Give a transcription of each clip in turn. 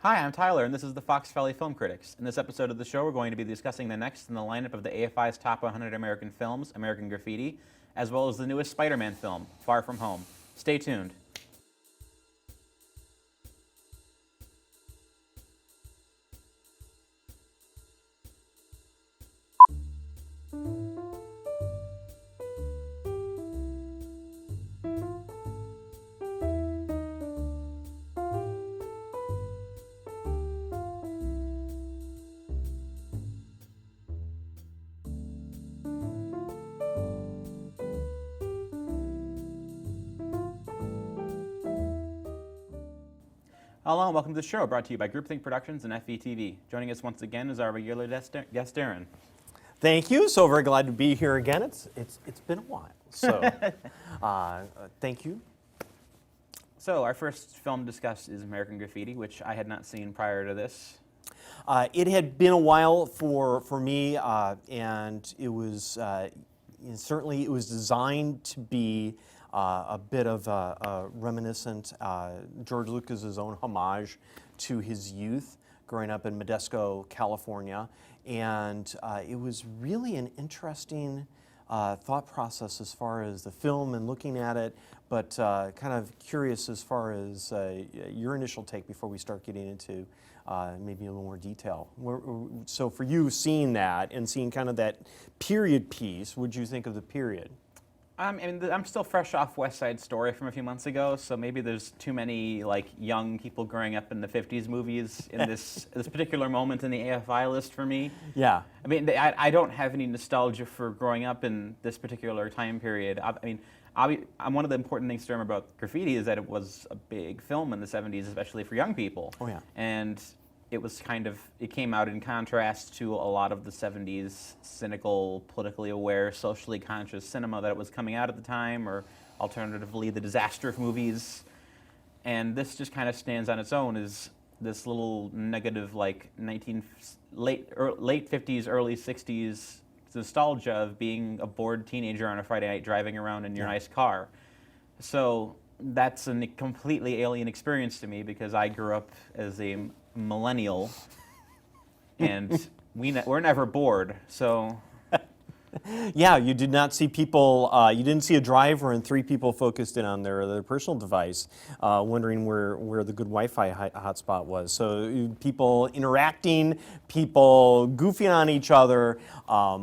Hi, I'm Tyler, and this is the Fox Valley Film Critics. In this episode of the show, we're going to be discussing the next in the lineup of the AFI's Top 100 American Films, American Graffiti, as well as the newest Spider-Man film, Far From Home. Stay tuned. Hello and welcome to the show, brought to you by Groupthink Productions and FVTV. Joining us once again is our regular guest, Darrin. Thank you. So very glad to be here again. It's been a while. So thank you. So our first film discussed is American Graffiti, which I had not seen prior to this. It had been a while for me, and it was certainly it was designed to be a bit of a reminiscent, George Lucas's own homage to his youth growing up in Modesto, California. And it was really an interesting thought process as far as the film and looking at it, but kind of curious as far as your initial take before we start getting into maybe a little more detail. So for you, seeing that and seeing kind of that period piece, what did you think of the period? I'm still fresh off West Side Story from a few months ago, so maybe there's too many young people growing up in the 50s movies in this particular moment in the AFI list for me. Yeah. I mean, I don't have any nostalgia for growing up in this particular time period. One of the important things to remember about Graffiti is that it was a big film in the 70s, especially for young people. Oh yeah. And it came out in contrast to a lot of the 70s cynical, politically aware, socially conscious cinema that was coming out at the time, or alternatively the disaster movies. And this just kind of stands on its own as this little negative, late 50s, early 60s nostalgia of being a bored teenager on a Friday night driving around in your nice car. So that's a completely alien experience to me because I grew up as a millennial, and we're never bored. So, yeah, you did not see people. You didn't see a driver and three people focused in on their personal device, wondering where the good Wi-Fi hotspot was. So people interacting, people goofing on each other. I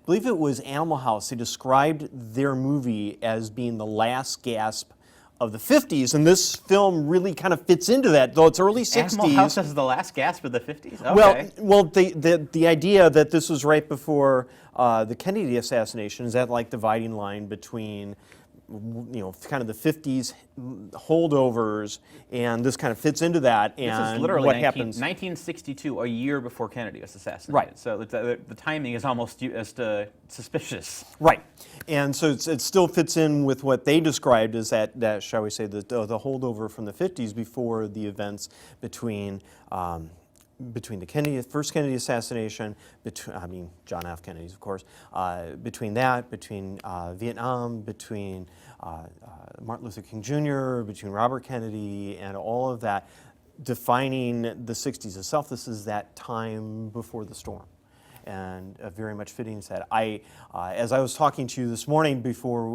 believe it was Animal House. They described their movie as being the last gasp of the 50s, and this film really kind of fits into that, though it's early 60s. Animal House is the last gasp of the 50s? Okay. Well, the idea that this was right before the Kennedy assassination is that dividing line between kind of the 50s holdovers, and this kind of fits into that. And this is literally what happens 1962, a year before Kennedy was assassinated. Right. So the timing is almost suspicious. Right. And so it still fits in with what they described as that shall we say, the holdover from the 50s before the events between the first Kennedy assassination, John F. Kennedy's, of course, between Vietnam, between Martin Luther King Jr., between Robert Kennedy, and all of that, defining the 60s itself. This is that time before the storm, and very much fitting into that. As I was talking to you this morning before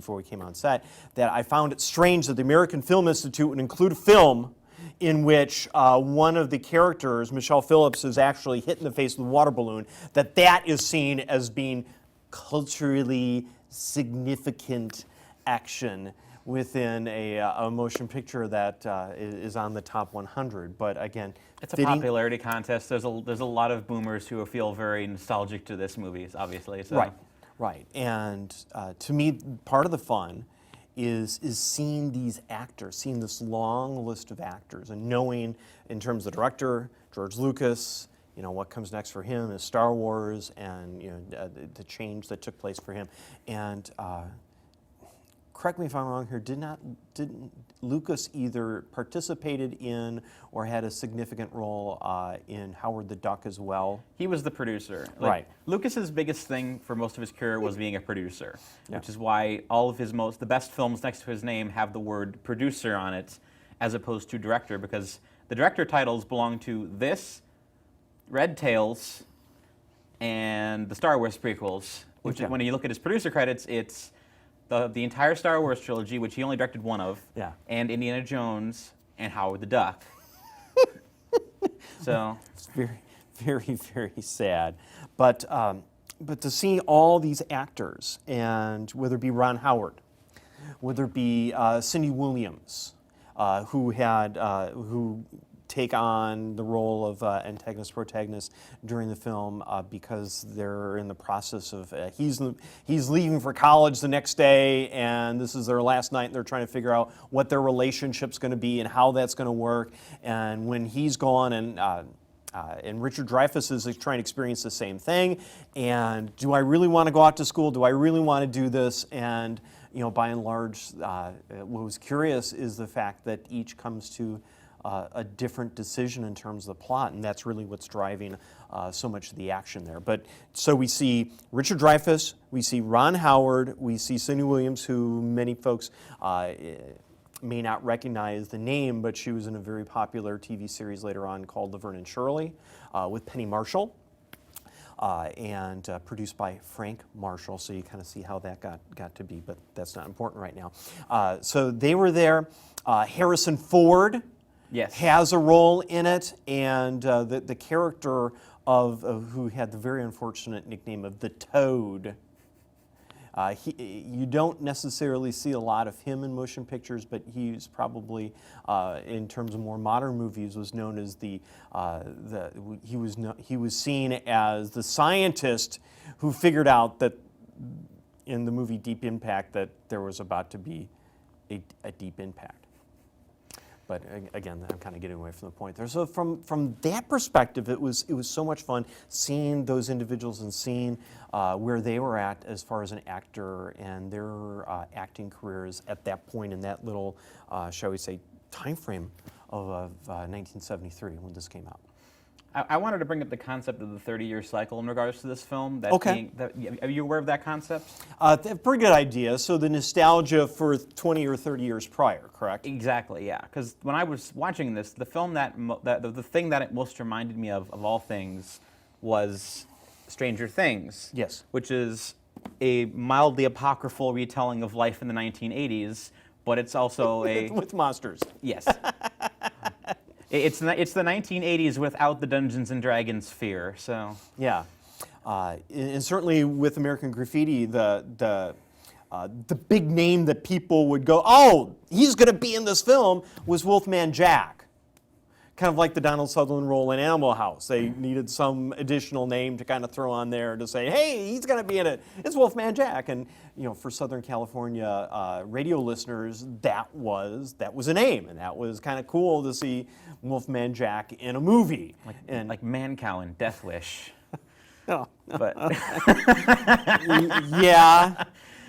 we came on set, that I found it strange that the American Film Institute would include a film in which one of the characters, Michelle Phillips, is actually hit in the face with a water balloon, that is seen as being culturally significant action within a motion picture that is on the top 100. But again, it's a popularity contest. There's a lot of boomers who feel very nostalgic to this movie, obviously. So. Right. And to me, part of the fun is seeing these actors, seeing this long list of actors, and knowing, in terms of the director, George Lucas, what comes next for him is Star Wars, and the change that took place for him. And correct me if I'm wrong here, didn't Lucas either participated in or had a significant role in Howard the Duck as well? He was the producer. Right. Lucas's biggest thing for most of his career was being a producer, yeah. which is why all of the best films next to his name have the word producer on it. as opposed to director, because the director titles belong to this, Red Tails, and the Star Wars prequels, which Okay. is, when you look at his producer credits, it's the entire Star Wars trilogy, which he only directed one of, Yeah. and Indiana Jones and Howard the Duck. So It's very, very, very sad. But to see all these actors, and whether it be Ron Howard, whether it be Cindy Williams, who take on the role of antagonist protagonist during the film because they're in the process of he's leaving for college the next day, and this is their last night, and they're trying to figure out what their relationship's going to be and how that's going to work. And when he's gone, and Richard Dreyfuss is trying to experience the same thing. And do I really want to go out to school? Do I really want to do this? And by and large, what was curious is the fact that each comes to a different decision in terms of the plot, and that's really what's driving so much of the action there. But so we see Richard Dreyfuss, we see Ron Howard, we see Cindy Williams, who many folks may not recognize the name, but she was in a very popular TV series later on called Laverne and Shirley with Penny Marshall, and produced by Frank Marshall. So you kind of see how that got to be, but that's not important right now. So they were there. Harrison Ford has a role in it, and the character of who had the very unfortunate nickname of the Toad. You don't necessarily see a lot of him in motion pictures, but he's probably, in terms of more modern movies, was known as he was seen as the scientist who figured out that in the movie Deep Impact that there was about to be a deep impact. But again, I'm kind of getting away from the point there. So from that perspective, it was so much fun seeing those individuals and seeing where they were at as far as an actor and their acting careers at that point in that little, shall we say, time frame of 1973 when this came out. I wanted to bring up the concept of the 30-year cycle in regards to this film. Okay. Are you aware of that concept? Pretty good idea. So the nostalgia for 20 or 30 years prior, correct? Exactly, yeah. Because when I was watching this, the film the thing that it most reminded me of all things was Stranger Things. Yes. Which is a mildly apocryphal retelling of life in the 1980s, but it's also with monsters. Yes. It's the 1980s without the Dungeons and Dragons fear. So yeah, and certainly with American Graffiti, the big name that people would go, oh, he's going to be in this film, was Wolfman Jack. Kind of like the Donald Sutherland role in Animal House. They needed some additional name to kind of throw on there to say, hey, he's going to be in it. It's Wolfman Jack. And for Southern California radio listeners, that was a name, and that was kind of cool to see Wolfman Jack in a movie. Like Man Cow in Death Wish. Oh. But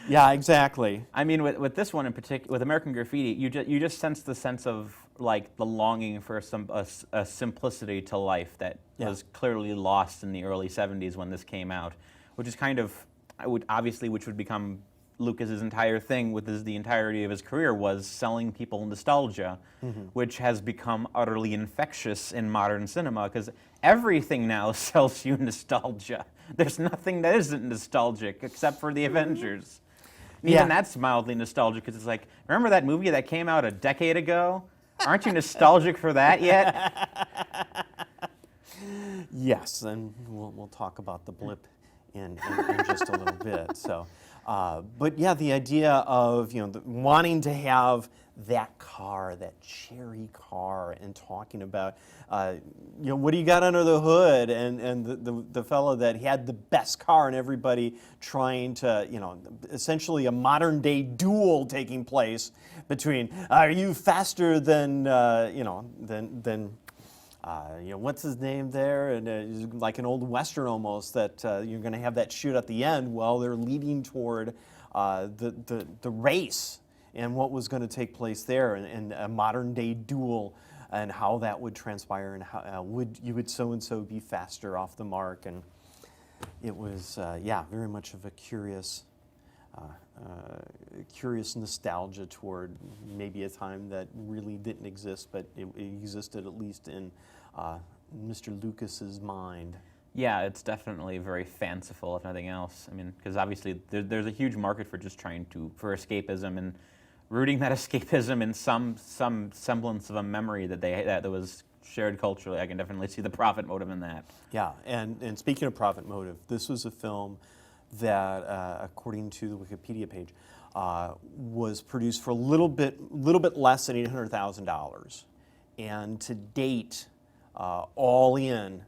yeah, exactly. I mean, with this one in particular, with American Graffiti, you just sense the sense of like the longing for a simplicity to life that was clearly lost in the early 70s when this came out, which is kind of which would become Lucas's entire thing with the entirety of his career was selling people nostalgia, which has become utterly infectious in modern cinema because everything now sells you nostalgia. There's nothing that isn't nostalgic except for the Avengers. And even that's mildly nostalgic because it's like, remember that movie that came out a decade ago? Aren't you nostalgic for that yet? Yes, and we'll talk about the blip in just a little bit. So, but yeah, the idea of wanting to have that car, that cherry car, and talking about what do you got under the hood, and the fellow that had the best car, and everybody trying to essentially a modern day duel taking place between are you faster than what's his name there, and like an old Western almost, that you're going to have that shoot at the end. Well, they're leading toward the race and what was going to take place there, and a modern day duel, and how that would transpire, and how would so and so be faster off the mark, and it was very much of a curious curious nostalgia toward maybe a time that really didn't exist, but it existed at least in Mr. Lucas's mind. Yeah, it's definitely very fanciful, if nothing else. I mean, because obviously there's a huge market for just trying for escapism and rooting that escapism in some semblance of a memory that was shared culturally. I can definitely see the profit motive in that. Yeah, and speaking of profit motive, this was a film that, according to the Wikipedia page, was produced for a little bit less than $800,000, and to date, all in,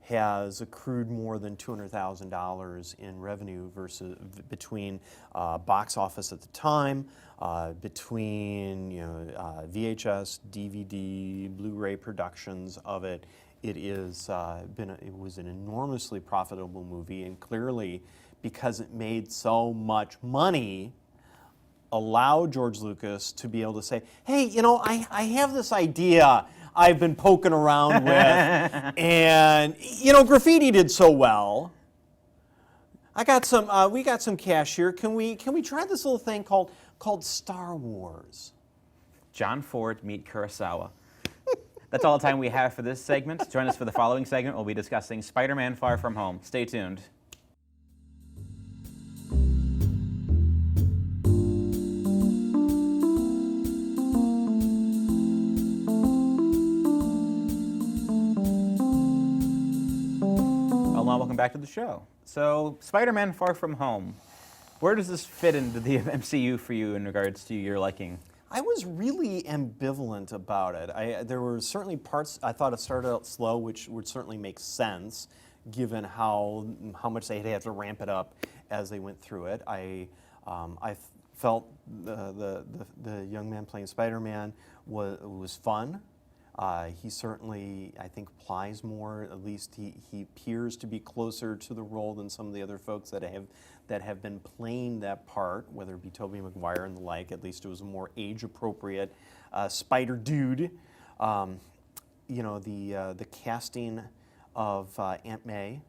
has accrued more than $200,000 in revenue versus between box office at the time, between VHS, DVD, Blu-ray productions of it. It was an enormously profitable movie, and clearly, because it made so much money, allowed George Lucas to be able to say, hey, I have this idea I've been poking around with, and Graffiti did so well. We got some cash here. Can we try this little thing called Star Wars? John Ford meet Kurosawa. That's all the time we have for this segment. Join us for the following segment. We'll be discussing Spider-Man: Far From Home. Stay tuned. Welcome back to the show. So, Spider-Man: Far From Home. Where does this fit into the MCU for you in regards to your liking? I was really ambivalent about it. There were certainly parts I thought it started out slow, which would certainly make sense, given how much they'd have to ramp it up as they went through it. I felt the young man playing Spider-Man was fun. He certainly, I think, applies more. At least he appears to be closer to the role than some of the other folks that have been playing that part, whether it be Tobey Maguire and the like. At least it was a more age-appropriate Spider Dude. The casting of Aunt May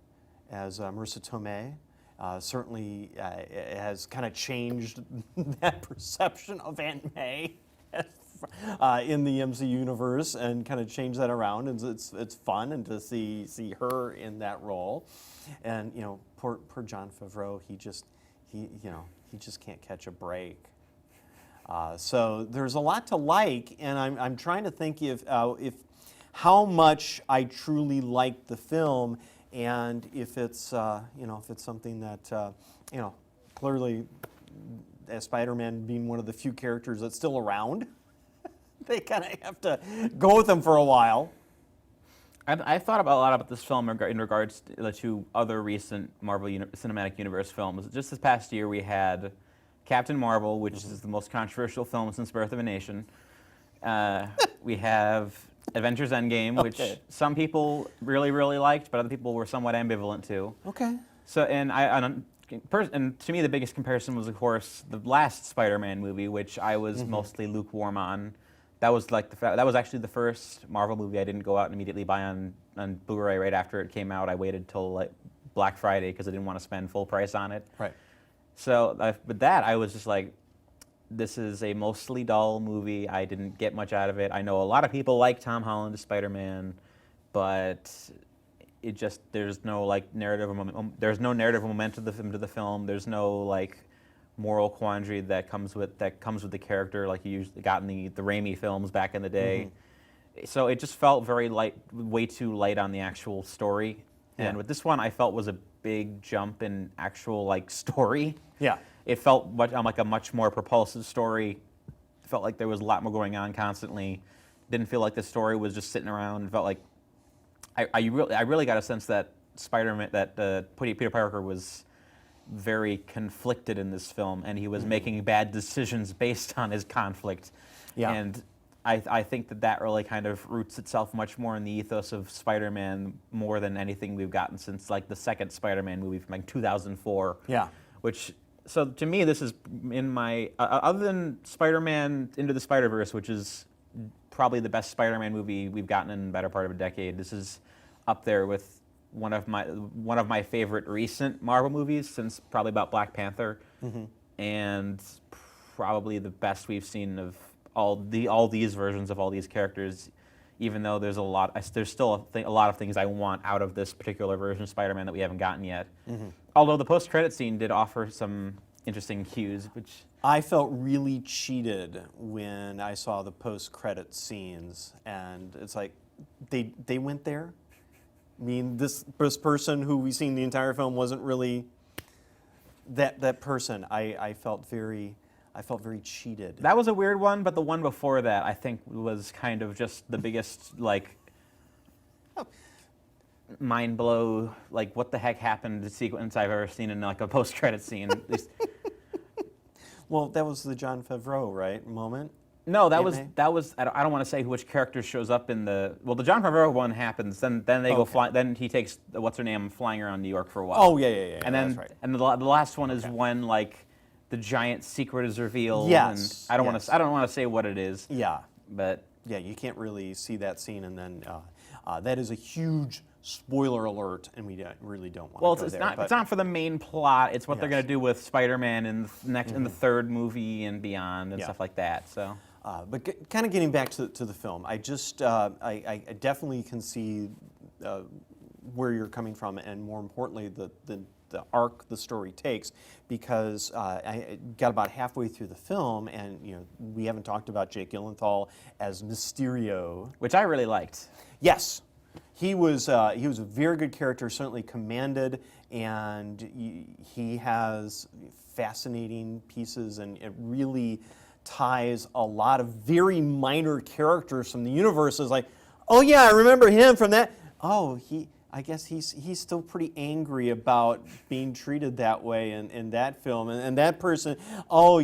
as Marissa Tomei certainly has kind of changed that perception of Aunt May in the MC universe, and kind of change that around, and it's fun and to see her in that role, and poor Jon Favreau, he just can't catch a break. So there's a lot to like, and I'm trying to think if how much I truly liked the film, and if it's something that clearly, as Spider-Man being one of the few characters that's still around, they kind of have to go with them for a while. I thought a lot about this film in regards to other recent Marvel Cinematic Universe films. Just this past year, we had Captain Marvel, which is the most controversial film since Birth of a Nation. We have Avengers: Endgame, which some people really, really liked, but other people were somewhat ambivalent to. Okay. So, and to me, the biggest comparison was, of course, the last Spider-Man movie, which I was mostly lukewarm on. That was actually the first Marvel movie I didn't go out and immediately buy on Blu-ray right after it came out. I waited till Black Friday because I didn't want to spend full price on it. Right. So with that, I was just like, this is a mostly dull movie. I didn't get much out of it. I know a lot of people like Tom Holland as Spider-Man, but there's no narrative momentum to the film. There's no moral quandary that comes with the character like you usually got in the Raimi films back in the day. So it just felt very light, way too light on the actual story. Yeah. And with this one, I felt was a big jump in actual story. Yeah. It felt like a much more propulsive story. It felt like there was a lot more going on constantly. Didn't feel like the story was just sitting around. It felt like I really got a sense that Peter Parker was very conflicted in this film, and he was making bad decisions based on his conflict. Yeah. And I think that really kind of roots itself much more in the ethos of Spider-Man more than anything we've gotten since the second Spider-Man movie from 2004. Yeah. So to me, this is in my other than Spider-Man Into the Spider-Verse, which is probably the best Spider-Man movie we've gotten in the better part of a decade. This is up there with one of my favorite recent Marvel movies since probably about Black Panther. and probably the best we've seen of all these versions of all these characters. Even though there's still a lot of things I want out of this particular version of Spider-Man that we haven't gotten yet. Although the post-credit scene did offer some interesting cues, which I felt really cheated when I saw the post-credit scenes, and it's like they went there. I mean, this person who we've seen the entire film wasn't really that person. I felt very cheated. that was a weird one. But the one before that, I think, was kind of just the biggest mind blow. Like, what the heck happened? Sequence I've ever seen in like a post-credit scene. At least. Well, that was the Jon Favreau, right, moment? No, that Ant-Man? was. I don't want to say which character shows up in the. Well, the Jon Favreau one happens. Then they go fly. Then he takes what's her name flying around New York for a while. Oh, yeah. And then that's right. and the last one is when like the giant secret is revealed. Yes, And I don't yes. want to say what it is. Yeah. But Yeah, you can't really see that scene, and then that is a huge spoiler alert, and we really don't want to go it's there. not. but It's not for the main plot. It's what they're Yes. going to do with Spider-Man in the third movie and beyond and Yeah. stuff like that. So. But kind of getting back to the film, I just I definitely can see where you're coming from, and more importantly, the arc the story takes, because I got about halfway through the film, and we haven't talked about Jake Gyllenhaal as Mysterio. Which I really liked. Yes, he was a very good character, certainly commanded, and he has fascinating pieces, and it really ties a lot of very minor characters from the universe. Is like, oh yeah, I remember him from that. Oh, I guess he's still pretty angry about being treated that way in that film, and that person. Oh,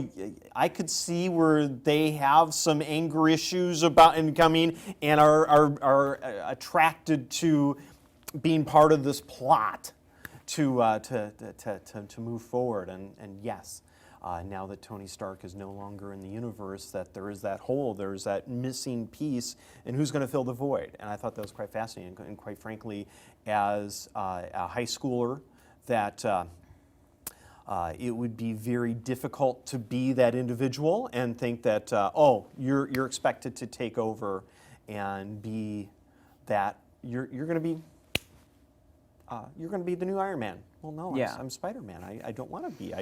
I could see where they have some anger issues about incoming and are attracted to being part of this plot to move forward. And yes. Now that Tony Stark is no longer in the universe, that there is that hole, there's that missing piece, and who's going to fill the void? And I thought that was quite fascinating. And quite frankly, as a high schooler, that it would be very difficult to be that individual and think that you're expected to take over and be that you're going to be the new Iron Man. Well, no, Yeah. I'm Spider-Man. I don't want to be.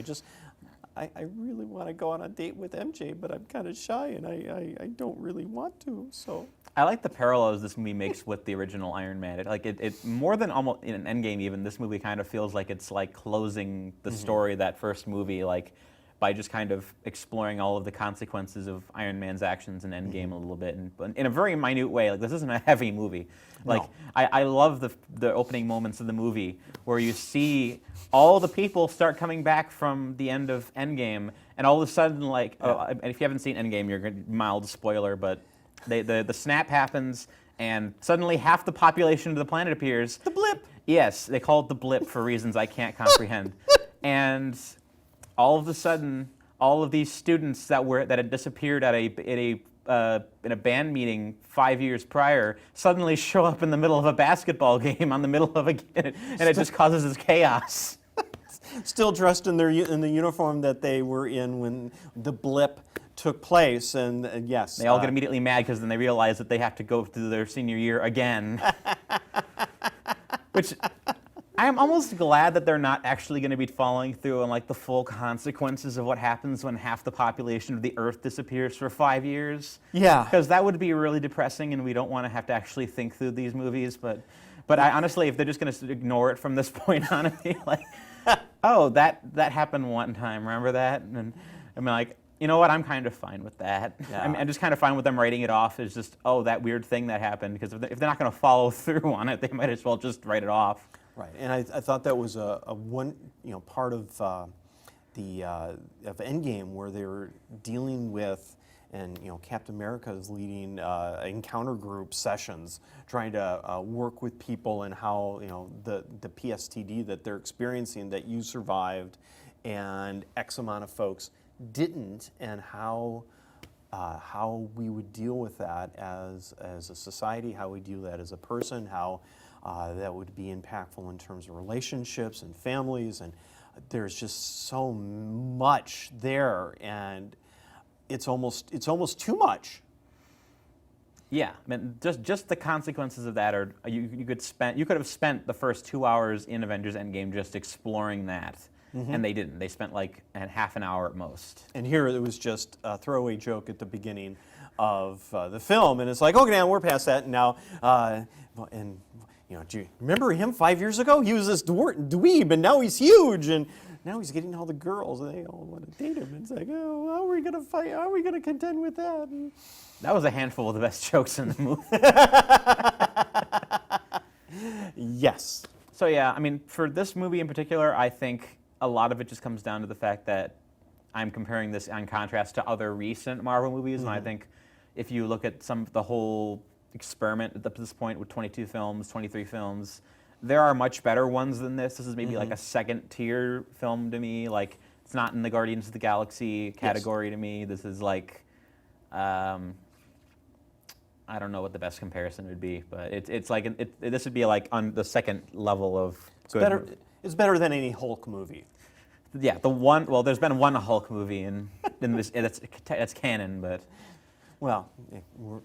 I really want to go on a date with MJ, but I'm kind of shy, and I don't really want to. So I like the parallels this movie makes with the original Iron Man. It more than almost in Endgame even, this movie kind of feels like it's like closing the story of that first movie, like by just kind of exploring all of the consequences of Iron Man's actions in Endgame a little bit, and in a very minute way. Like, this isn't a heavy movie. Like, No. I love the opening moments of the movie where you see all the people start coming back from the end of Endgame, and all of a sudden, like, and if you haven't seen Endgame, you're going to mild spoiler, but the snap happens, and suddenly half the population of the planet appears. the blip. Yes, they call it the blip for reasons I can't comprehend. And all of a sudden, all of these students that had disappeared in a band meeting 5 years prior suddenly show up in the middle of a basketball game and it just causes this chaos. Still dressed in the uniform that they were in when the blip took place, and yes, They all get immediately mad because then they realize that they have to go through their senior year again. Which I am almost glad that they're not actually going to be following through on like the full consequences of what happens when half the population of the Earth disappears for 5 years. Yeah. Because that would be really depressing, and we don't want to have to actually think through these movies. But I honestly, if they're just going to ignore it from this point on, and be like, oh, that happened one time, remember that? And I'm like, you know what? I'm kind of fine with that. Yeah. I'm just kind of fine with them writing it off as just, oh, that weird thing that happened. Because if they're not going to follow through on it, they might as well just write it off. Right, and I thought that was a one part of Endgame where they were dealing with, and Captain America is leading encounter group sessions, trying to work with people and how the PSTD that they're experiencing, that you survived, and X amount of folks didn't, and how we would deal with that as a society, how we deal with that as a person, how that would be impactful in terms of relationships and families, and there's just so much there, and it's almost too much. Yeah, I mean, just the consequences of that are you could have spent the first 2 hours in Avengers Endgame just exploring that, and they didn't. They spent like half an hour at most. And here it was just a throwaway joke at the beginning of the film, and it's like, okay, now we're past that, and now, and you know, do you remember him 5 years ago? He was this dweeb, and now he's huge, and now he's getting all the girls, and they all want to date him. And it's like, oh, how are we gonna fight? How are we gonna contend with that? And That was a handful of the best jokes in the movie. yes. So yeah, I mean, for this movie in particular, I think a lot of it just comes down to the fact that I'm comparing this in contrast to other recent Marvel movies, and I think if you look at the whole experiment at this point with 22 films, 23 films, there are much better ones than this. This is maybe like a second-tier film to me. Like, it's not in the Guardians of the Galaxy category to me. This is like, I don't know what the best comparison would be, but it's like this would be like on the second level of good. It's better than any Hulk movie. Yeah, there's been one Hulk movie in this. That's canon, but. Well,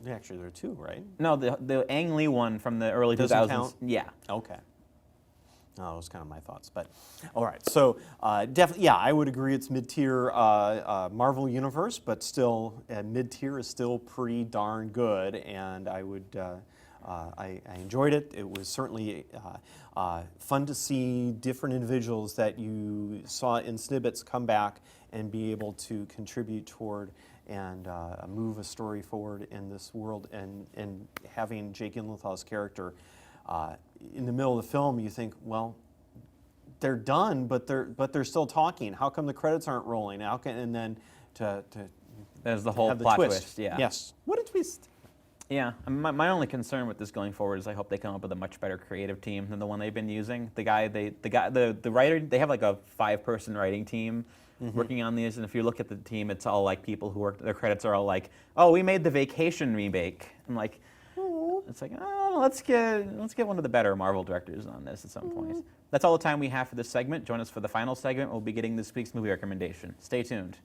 actually, there are two, right? No, the Ang Lee one from the early Doesn't 2000s. count? Yeah. Okay. Oh, those kind of my thoughts, but all right. So definitely, yeah, I would agree it's mid-tier Marvel universe, but still, mid-tier is still pretty darn good, and I would. I enjoyed it. It was certainly fun to see different individuals that you saw in snippets come back and be able to contribute toward and move a story forward in this world. And having Jake Gyllenhaal's character in the middle of the film, you think, well, they're done, but they're still talking. How come the credits aren't rolling? And then to there's the whole have the plot twist. Yeah. Yes. What a twist. Yeah. My only concern with this going forward is I hope they come up with a much better creative team than the one they've been using. The writer, they have like a 5-person writing team working on these, and if you look at the team, it's all like people who work. Their credits are all like, "Oh, we made the Vacation remake." I'm like, it's like, oh, let's get one of the better Marvel directors on this at some point. That's all the time we have for this segment. Join us for the final segment. We'll be getting this week's movie recommendation. Stay tuned.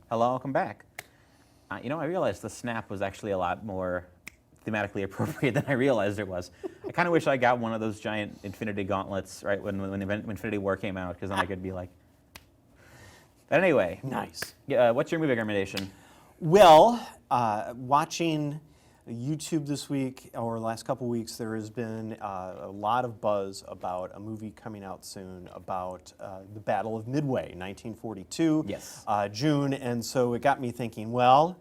Hello, welcome back. I realized the snap was actually a lot more thematically appropriate than I realized it was. I kind of wish I got one of those giant Infinity Gauntlets right when Infinity War came out, because then I could be like. But anyway. Nice. What's your movie recommendation? Well, watching YouTube this week, or the last couple weeks, there has been a lot of buzz about a movie coming out soon about the Battle of Midway, 1942, Yes. June, and so it got me thinking, well,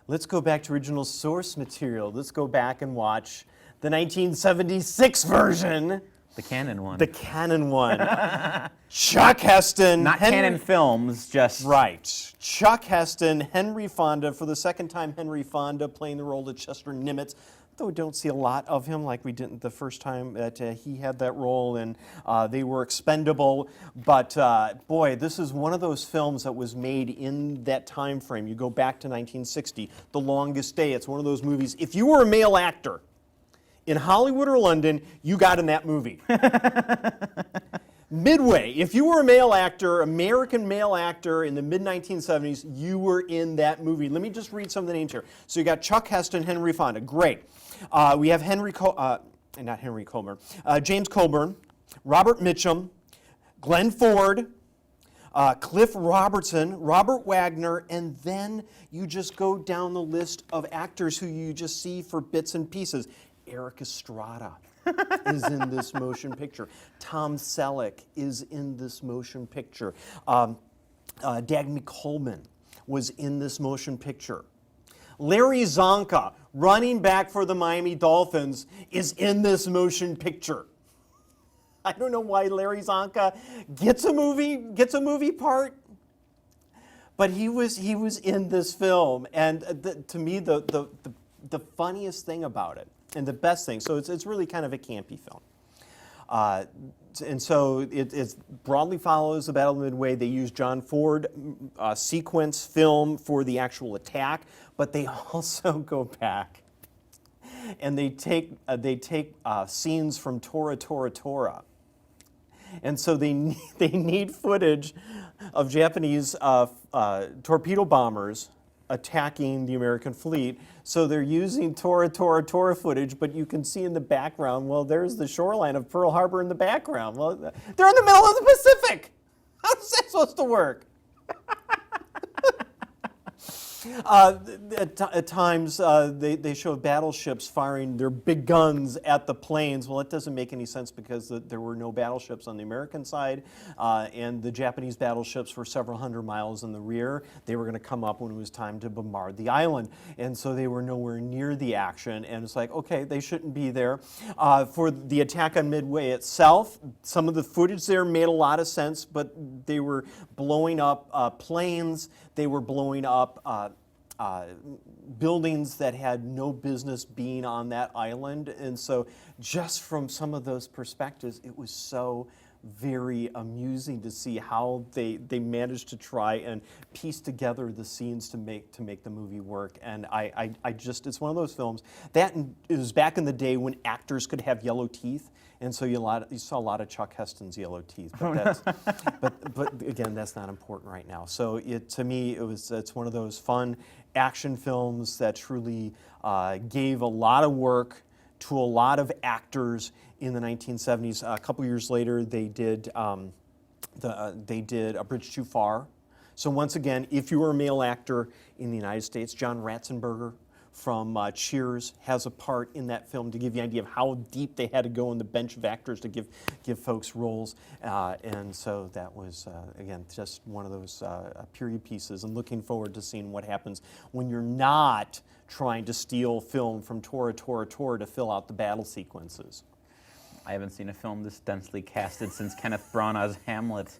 let's go back to original source material. Let's go back and watch the 1976 version. The canon one. The canon one. Chuck Heston. Not canon films, just. Right. Chuck Heston, Henry Fonda, for the second time Henry Fonda playing the role of Chester Nimitz, though we don't see a lot of him like we didn't the first time that he had that role, and they were expendable. But boy, this is one of those films that was made in that time frame. You go back to 1960, The Longest Day. It's one of those movies. If you were a male actor in Hollywood or London, you got in that movie. Midway, if you were a male actor, American male actor in the mid-1970s, you were in that movie. Let me just read some of the names here. So you got Chuck Heston, Henry Fonda. Great. We have James Coburn, Robert Mitchum, Glenn Ford, Cliff Robertson, Robert Wagner, and then you just go down the list of actors who you just see for bits and pieces. Eric Estrada is in this motion picture. Tom Selleck is in this motion picture. Dagny Coleman was in this motion picture. Larry Zonka, running back for the Miami Dolphins, is in this motion picture. I don't know why Larry Zonka gets a movie part, but he was in this film, and to me the funniest thing about it, and the best thing, so it's really kind of a campy film. And so it broadly follows the Battle of Midway. They use John Ford sequence film for the actual attack, but they also go back and they take scenes from Tora Tora Tora. And so they need footage of Japanese torpedo bombers attacking the American fleet. So they're using Tora Tora Tora footage, but you can see in the background, well, there's the shoreline of Pearl Harbor in the background. Well, they're in the middle of the Pacific. How's that supposed to work? At times, they show battleships firing their big guns at the planes. Well, it doesn't make any sense because there were no battleships on the American side, and the Japanese battleships were several hundred miles in the rear. They were going to come up when it was time to bombard the island, and so they were nowhere near the action, and it's like, okay, they shouldn't be there. For the attack on Midway itself, some of the footage there made a lot of sense, but they were blowing up planes, they were blowing up buildings that had no business being on that island. And so just from some of those perspectives, it was so very amusing to see how they managed to try and piece together the scenes to make the movie work. And I just, it's one of those films that it was back in the day when actors could have yellow teeth. And so you saw a lot of Chuck Heston's yellow teeth, but again, that's not important right now. So to me, it's one of those fun action films that truly gave a lot of work to a lot of actors in the 1970s. A couple years later, they did A Bridge Too Far. So once again, if you were a male actor in the United States, John Ratzenberger from Cheers has a part in that film to give you an idea of how deep they had to go in the bench of actors to give folks roles. And so that was, again, just one of those period pieces, and looking forward to seeing what happens when you're not trying to steal film from Tora Tora Tora to fill out the battle sequences. I haven't seen a film this densely casted since Kenneth Branagh's Hamlet.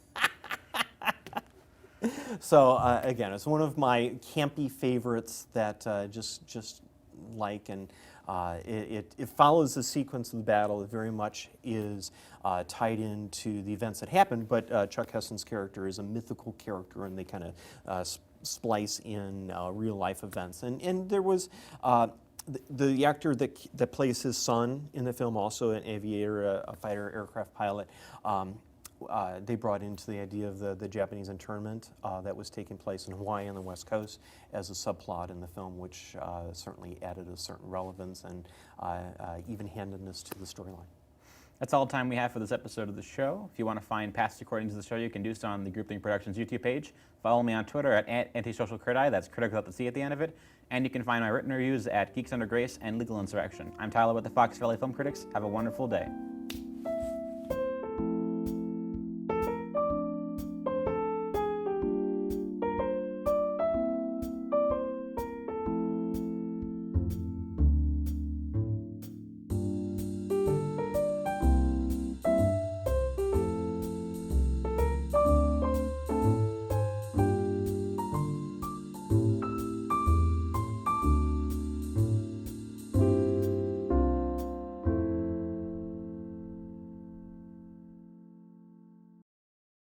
So again, it's one of my campy favorites that just like, and it follows the sequence of the battle. It very much is tied into the events that happened, but Chuck Heston's character is a mythical character, and they kind of splice in real life events. And there was the actor that plays his son in the film, also an aviator, a fighter aircraft pilot. They brought into the idea of the Japanese internment that was taking place in Hawaii on the West Coast as a subplot in the film, which certainly added a certain relevance and even-handedness to the storyline. That's all the time we have for this episode of the show. If you want to find past recordings of the show, you can do so on the Groupthink Productions YouTube page. Follow me on Twitter at antisocialcriti, that's critic without the C at the end of it. And you can find my written reviews at Geeks Under Grace and Legal Insurrection. I'm Tyler with the Fox Valley Film Critics. Have a wonderful day.